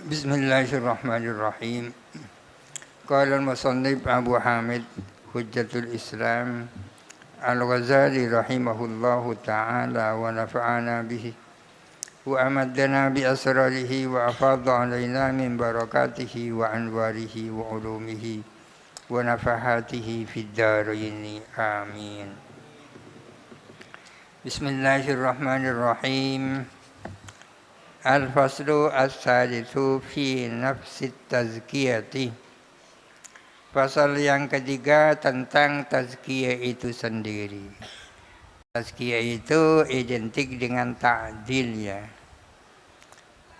Bismillahirrahmanirrahim. Qala al-musannif Abu Hamid Hujjatul Islam Al-Ghazali rahimahullahu ta'ala wa nafa'ana bihi wa amaddana bi asrarihi wa afadha alaina min barakatihi wa anwarihi wa ulumihi wa nafahatihi fid dharain. Amin. Bismillahirrahmanirrahim. Al-faslu as-salisu fi nafsi tazkiyati. Pasal yang ketiga tentang tazkiyah itu sendiri. Tazkiyah itu identik dengan ta'dil ya.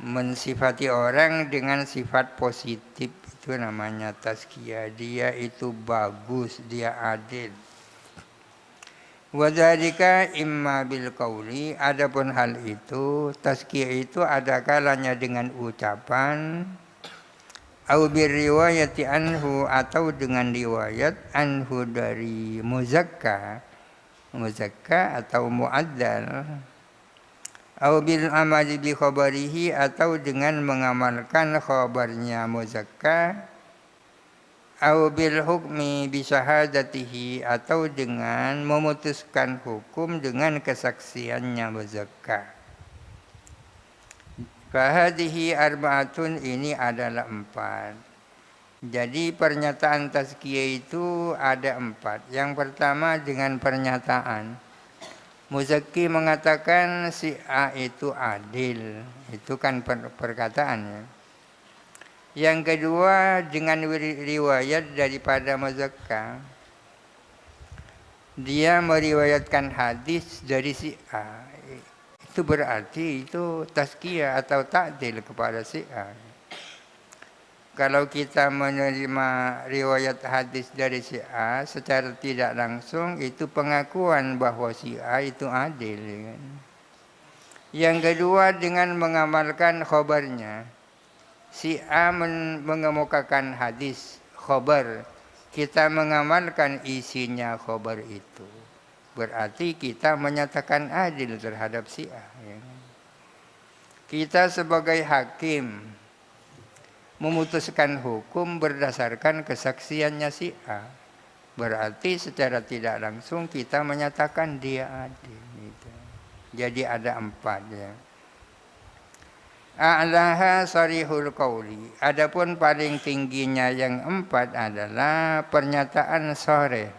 Mensifati orang dengan sifat positif itu namanya tazkiyah. Dia itu bagus, dia adil. Wadzalika imma bil qauli, adapun hal itu tazkiyah itu ada kalanya dengan ucapan, au bir riwayati anhu, atau dengan riwayat anhu dari muzakka atau muaddal, au bil amali bi khabarihi, atau dengan mengamalkan khabarnya muzakka, au bil hukmi bi syahadatihi, atau dengan memutuskan hukum dengan kesaksiannya muzakka. Fahadihi arba'atun, ini adalah 4. Jadi pernyataan tazkiyah itu ada 4. Yang pertama dengan pernyataan. Muzakki mengatakan si A itu adil. Itu kan perkataannya. Yang kedua dengan riwayat daripada muzakka. Dia meriwayatkan hadis dari si A. Itu berarti itu tazkiyah atau ta'dil kepada si A. Kalau kita menerima riwayat hadis dari si A secara tidak langsung, itu pengakuan bahwa si A itu adil. Yang kedua dengan mengamalkan khabarnya. Si A mengemukakan hadis khabar, kita mengamalkan isinya khabar itu, berarti kita menyatakan adil terhadap si A. Kita sebagai hakim memutuskan hukum berdasarkan kesaksiannya si A, berarti secara tidak langsung kita menyatakan dia adil. Jadi ada 4 ya. A'laha sarihul qauli. Adapun paling tingginya yang 4 adalah pernyataan sharih,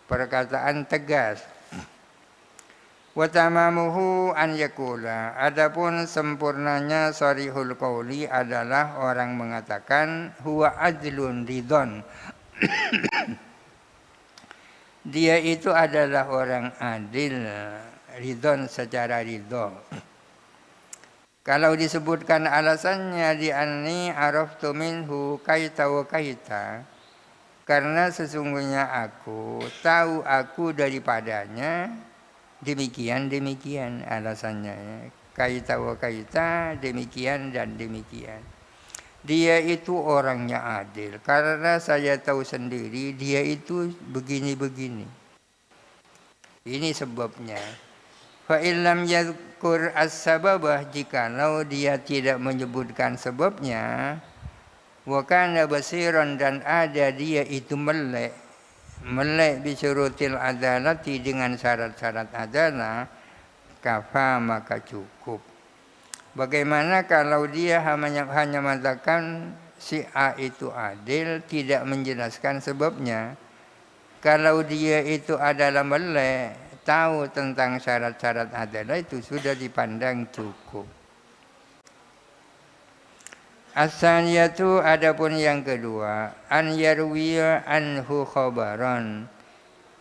perkataan tegas. Wa tamamuhu an yakula. Adapun sempurnanya sarihul qauli adalah orang mengatakan huwa adlun ridon. Dia itu adalah orang adil, ridon secara ridho. Kalau disebutkan alasannya di anni araftu minhu kaita wa kaita, karena sesungguhnya aku tahu aku daripadanya demikian alasannya. Kaita wa kaita, demikian dan demikian. Dia itu orangnya adil karena saya tahu sendiri dia itu begini-begini. Ini sebabnya. Fa illam yadhkur as-sababah, jikalau dia tidak menyebutkan sebabnya, wa kana basiran, dan ada dia itu melek bisyurutil adalati, dengan syarat-syarat adalah, kafa, maka cukup. Bagaimana kalau dia hanya mengatakan si A itu adil, tidak menjelaskan sebabnya? Kalau dia itu adalah melek, tahu tentang syarat-syarat adalah, itu sudah dipandang cukup. As-saniyatu, adapun yang kedua, an yarwiya anhu khabaran,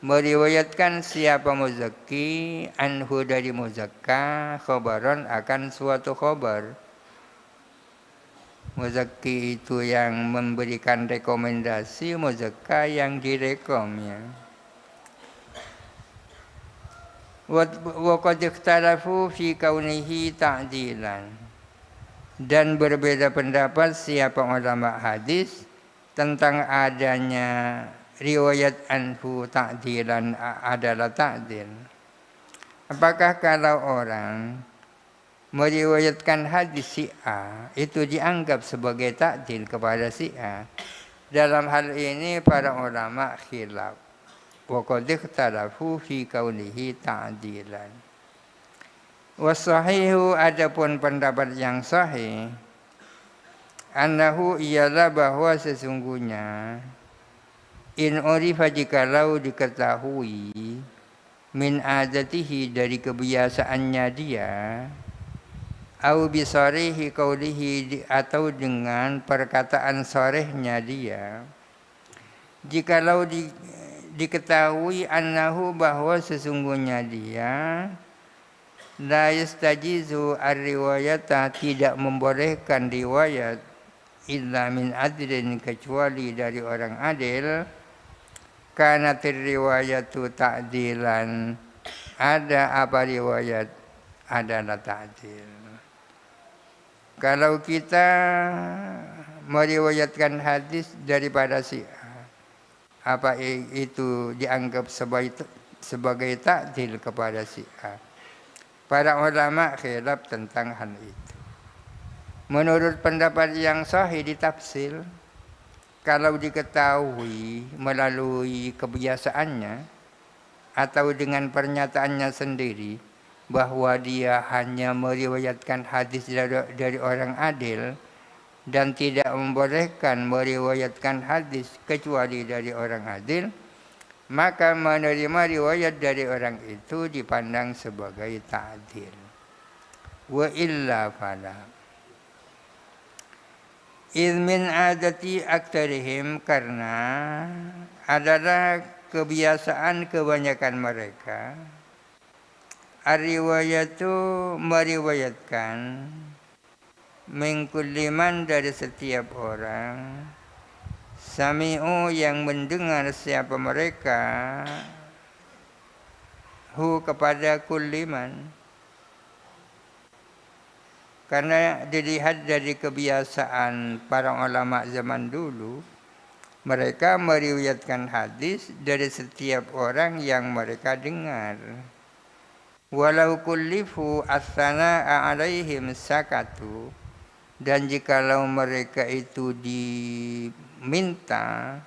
meriwayatkan siapa muzakki anhu dari muzakka, khabaran akan suatu khabar. Muzakki itu yang memberikan rekomendasi, muzakka yang direkom ya. Wa qad ikhtalafu fi kaunihi ta'dilan, dan berbeda pendapat siapa ulama hadis tentang adanya riwayat anhu ta'dilan adalah ta'dil. Apakah kalau orang meriwayatkan hadis si A itu dianggap sebagai takdil kepada si A. Dalam hal ini para ulama khilaf. Wa qad ikhtalafu fi kaunihi ta'dilan. Wasahihu, adapun pendapat yang sahih, annahu ialah bahwa sesungguhnya in urifa, jikalau diketahui, min adatihi, dari kebiasaannya dia, au bisarihi qaulihi, atau dengan perkataan sorehnya dia, jikalau diketahui annahu, bahwa sesungguhnya dia la yastajizu ar-riwayata, tidak membolehkan riwayat, illa min adlin, kecuali dari orang adil, karena riwayatu ta'dilan, ada apa riwayat adalah ta'dil. Kalau kita meriwayatkan hadis daripada si A, apa itu dianggap sebagai ta'dil kepada si A? Para ulama khilaf tentang hal itu. Menurut pendapat yang sahih ditafsir, kalau diketahui melalui kebiasaannya atau dengan pernyataannya sendiri bahwa dia hanya meriwayatkan hadis dari orang adil dan tidak membolehkan meriwayatkan hadis kecuali dari orang adil, maka menerima riwayat dari orang itu dipandang sebagai ta'dil. Wa illa fala. Ilmin adati aktarihim, karena adalah kebiasaan kebanyakan mereka, ar-riwayatu, meriwayatkan, min kulli man, dari setiap orang, sami'u, yang mendengar siapa mereka, hu, kepada kulli man. Karena dilihat dari kebiasaan para ulama zaman dulu, mereka meriwayatkan hadis dari setiap orang yang mereka dengar. Walau kullifu as-sana'a alaihim sakatu, dan jikalau mereka itu diminta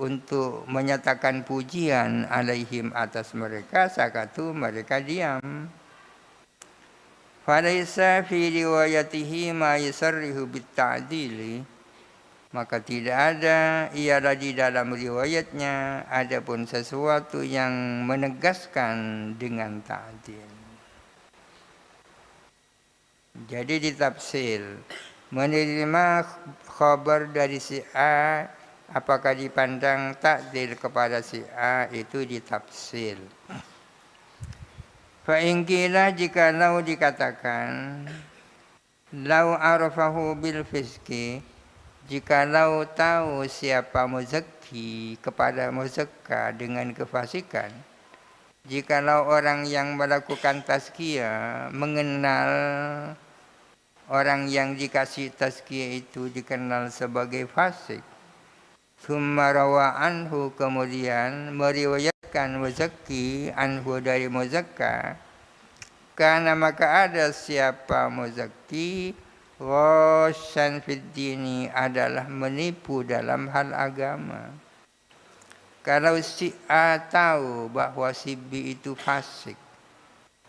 untuk menyatakan pujian alaihim, atas mereka, sakatu, mereka diam. Falaisa fi riwayatihi ma yusarrihu bit-ta'dili, maka tidak ada ialah di dalam riwayatnya adapun sesuatu yang menegaskan dengan ta'dil. Jadi ditafsir, menerima khabar dari si A apakah dipandang ta'dil kepada si A, itu ditafsir. Fa in qila, jikalau dikatakan, lau arafahu bil fiski, jikalau tahu siapa muzakki kepada muzakka dengan kefasikan, jikalau orang yang melakukan tazkiyah mengenal orang yang dikasih tazkiyah itu dikenal sebagai fasik, summa rawa anhu, kemudian meriwayatkan muzakki anhu, dari muzakka, karena maka ada siapa muzakki ghasyan fid dini, adalah menipu dalam hal agama. Kalau si A tahu bahwa si B itu fasik,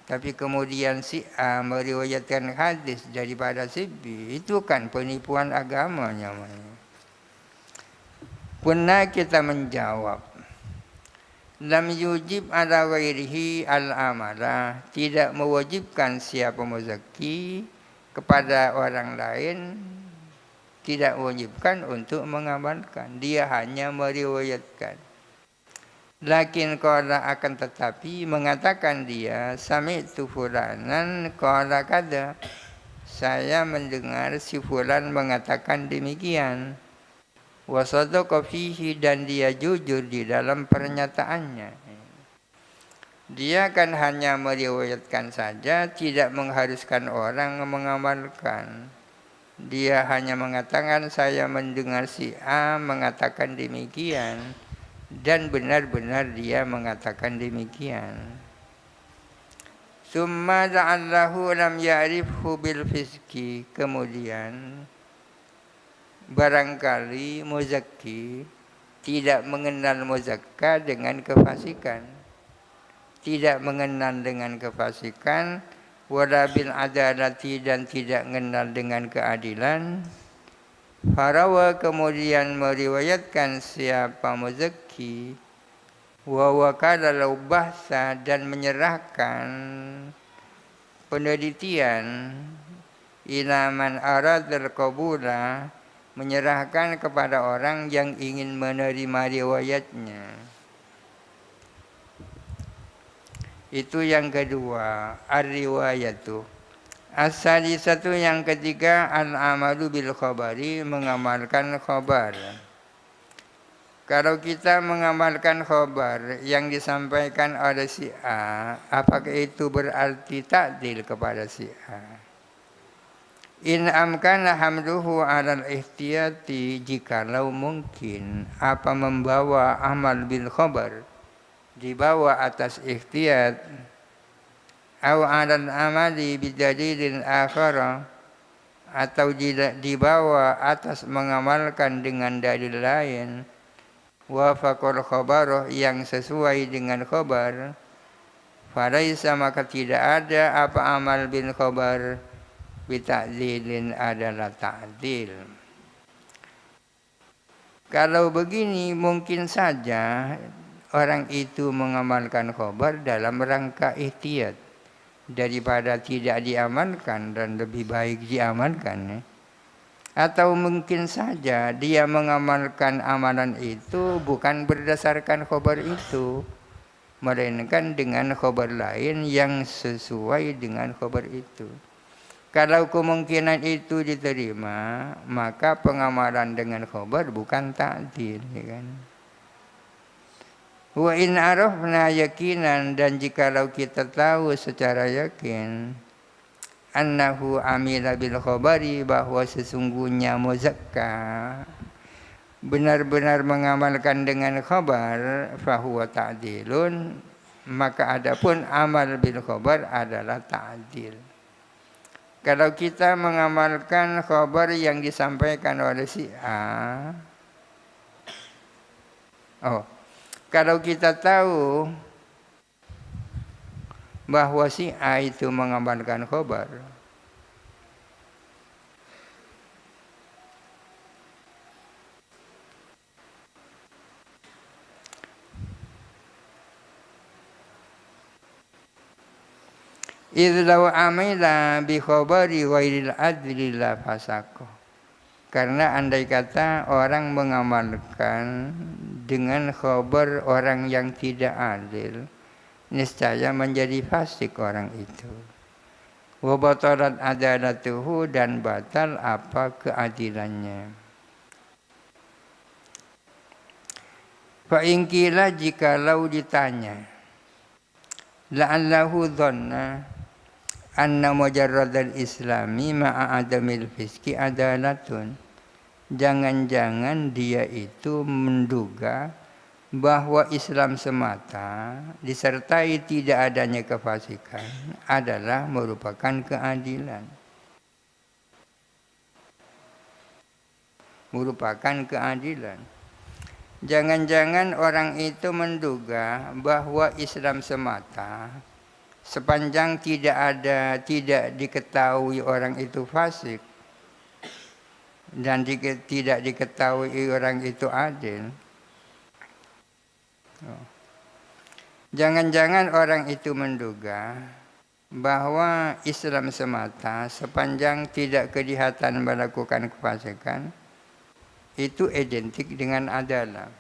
tapi kemudian si A meriwayatkan hadis daripada si B, itu kan penipuan agama namanya. Pernah kita menjawab, lam yujib ala ghairihi al-amala, tidak mewajibkan siapa muzakki kepada orang lain, tidak mewajibkan untuk mengamalkan, dia hanya meriwayatkan. Lakin qala, akan tetapi mengatakan dia, sami'tu fulanan qala kada, saya mendengar si fulan mengatakan demikian. Wa sadaqa fihi, dan dia jujur di dalam pernyataannya. Dia kan hanya meriwayatkan saja, tidak mengharuskan orang mengamalkan. Dia hanya mengatakan saya mendengar si A mengatakan demikian, dan benar-benar dia mengatakan demikian. Summa la'allahu lam ya'rifhu bil fiski. Kemudian barangkali muzakki tidak mengenal muzakka dengan kefasikan. Tidak mengenal dengan kefasikan. Wala bil adalati, dan tidak mengenal dengan keadilan. Farawa, kemudian meriwayatkan siapa muzakki, wa wakala lau bahsa, dan menyerahkan penelitian, ilaman aradul qabula, menyerahkan kepada orang yang ingin menerima riwayatnya. Itu yang kedua, ar-riwayatu. As-salisatu, yang ketiga, al-amalu bil khabari, mengamalkan khabar. Kalau kita mengamalkan khabar yang disampaikan oleh si A, apakah itu berarti ta'dil kepada si A? In amkana hamluhu alal ihtiyati, jikalau mungkin apa membawa amal bil khabar dibawa atas ihtiyat, aw alal amali bidalilin akhara, atau dibawa atas mengamalkan dengan dalil lain, wafaqul khabar, yang sesuai dengan khabar, falaisa, maka tidak ada apa amal bil khabar bita'dilin, adalah ta'dil. Kalau begini mungkin saja orang itu mengamalkan khabar dalam rangka ihtiyat daripada tidak diamalkan, dan lebih baik diamalkan. Atau mungkin saja dia mengamalkan amalan itu bukan berdasarkan khabar itu, melainkan dengan khabar lain yang sesuai dengan khabar itu. Kalau kemungkinan itu diterima, maka pengamalan dengan khabar bukan ta'dil, ya kan? Wa in arafna yakinan, dan jikalau kita tahu secara yakin, annahu amila bil khabari, bahwa sesungguhnya muzakka benar-benar mengamalkan dengan khabar, fahuwa ta'dilun, maka adapun amal bil khabar adalah ta'dil. Kalau kita mengamalkan khabar yang disampaikan oleh si A, kalau kita tahu bahwa si A itu mengamalkan khabar, idh law amila bi khabari ghairil adli la fasaqah. Karena andai kata orang mengamalkan dengan khabar orang yang tidak adil, niscaya menjadi fasik orang itu. Wa batalat adalatuhu, dan batal apa keadilannya. Fa in qila, jikalau ditanya, la'allahu dhanna anna mujarradal islami ma'a adamil fiski adalatun. Jangan-jangan dia itu menduga bahwa Islam semata disertai tidak adanya kefasikan adalah merupakan keadilan. Merupakan keadilan. Jangan-jangan orang itu menduga bahwa Islam semata, sepanjang tidak diketahui orang itu fasik dan tidak diketahui orang itu adil, jangan-jangan orang itu menduga bahwa Islam semata, sepanjang tidak kelihatan melakukan kefasikan, itu identik dengan adalah.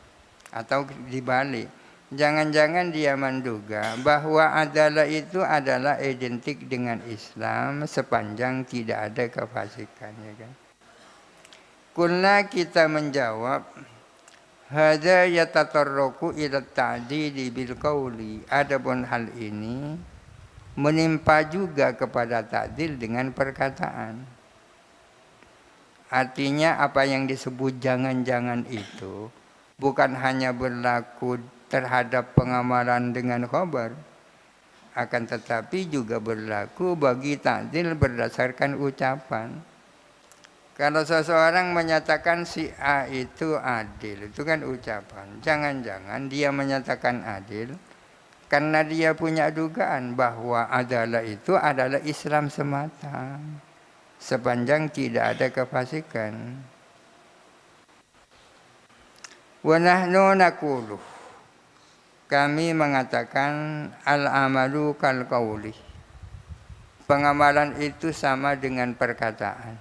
Atau dibalik, jangan-jangan dia menduga bahwa adalah itu adalah identik dengan Islam sepanjang tidak ada kefasikan, ya kan? Kulna, kita menjawab, hadza yatatarraku ila ta'dili bil qauli. Adapun hal ini menimpa juga kepada ta'dil dengan perkataan. Artinya apa yang disebut jangan-jangan itu bukan hanya berlaku terhadap pengamalan dengan khabar, akan tetapi juga berlaku bagi ta'dil berdasarkan ucapan. Kalau seseorang menyatakan si A itu adil, itu kan ucapan. Jangan-jangan dia menyatakan adil karena dia punya dugaan bahwa adalah itu adalah Islam semata, sepanjang tidak ada kefasikan. Wa nahnu naqulu, kami mengatakan al-amalu kal qauli. Pengamalan itu sama dengan perkataan.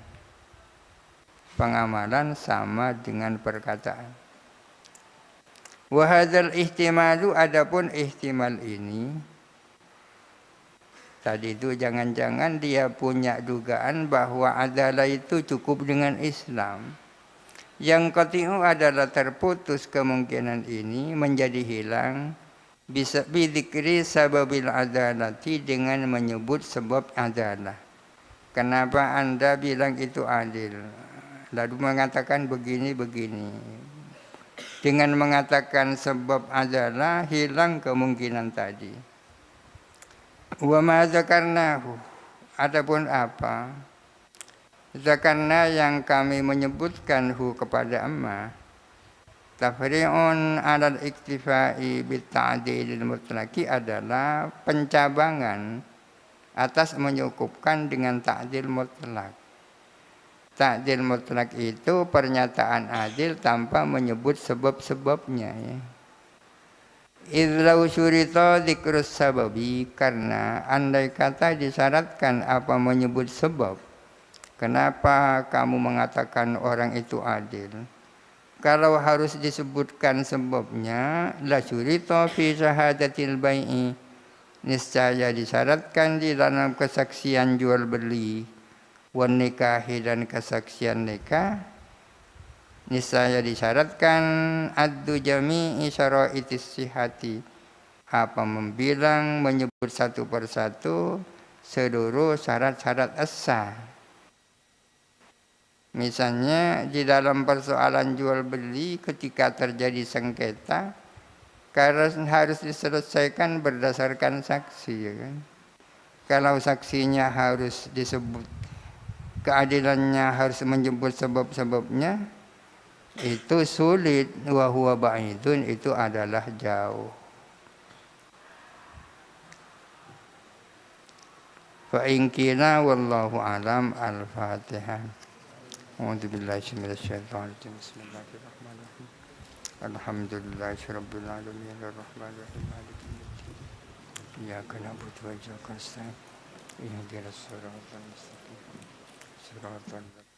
Pengamalan sama dengan perkataan. Wa hadzal ihtimalu, adapun ihtimal ini tadi itu jangan-jangan dia punya dugaan bahwa adalah itu cukup dengan Islam. Yang qati'u adalah terputus kemungkinan ini menjadi hilang bisa bidzikri sababil adalati, dengan menyebut sebab adalah. Kenapa Anda bilang itu adil? Lalu mengatakan begini-begini. Dengan mengatakan sebab adalah hilang kemungkinan tadi. Wa ma dzakarnahu, adapun apa? Dzakarna yang kami menyebutkan hu kepada amma. Tafri'un 'alal iktifai bit ta'dilil mutlaqi adalah pencabangan atas menyukupkan dengan ta'dil mutlak. Ta'dil mutlak itu pernyataan adil tanpa menyebut sebab-sebabnya, ya. Idlau syurita dzikrus sababi, karena andai kata disyaratkan apa menyebut sebab. Kenapa kamu mengatakan orang itu adil? Kalau harus disebutkan sebabnya, la syurita fi syahadatil bai'i, niscaya disyaratkan di dalam kesaksian jual beli, wan nikahi, dan kesaksian nikah, niscaya disyaratkan addu jami'i syara'itis sihati, apa membilang menyebut satu persatu seluruh syarat-syarat as-sah. Misalnya di dalam persoalan jual beli ketika terjadi sengketa, karena harus diselesaikan berdasarkan saksi, ya kan? Kalau saksinya harus disebut, keadilannya harus menyebut sebab-sebabnya, itu sulit. Wa huwa ba'idun, itu adalah jauh. Fa in qila wallahu alam. Al-Fatihah. A'udzu billahi minasyaitonir rajim. Bismillahirrahmanirrahim. Alhamdulillahirabbil alamin arrahmanir rahim maliki yaumiddin. Iyyaka na'budu wa iyyaka nasta'in. Ihdinas siratal mustaqim. Siratal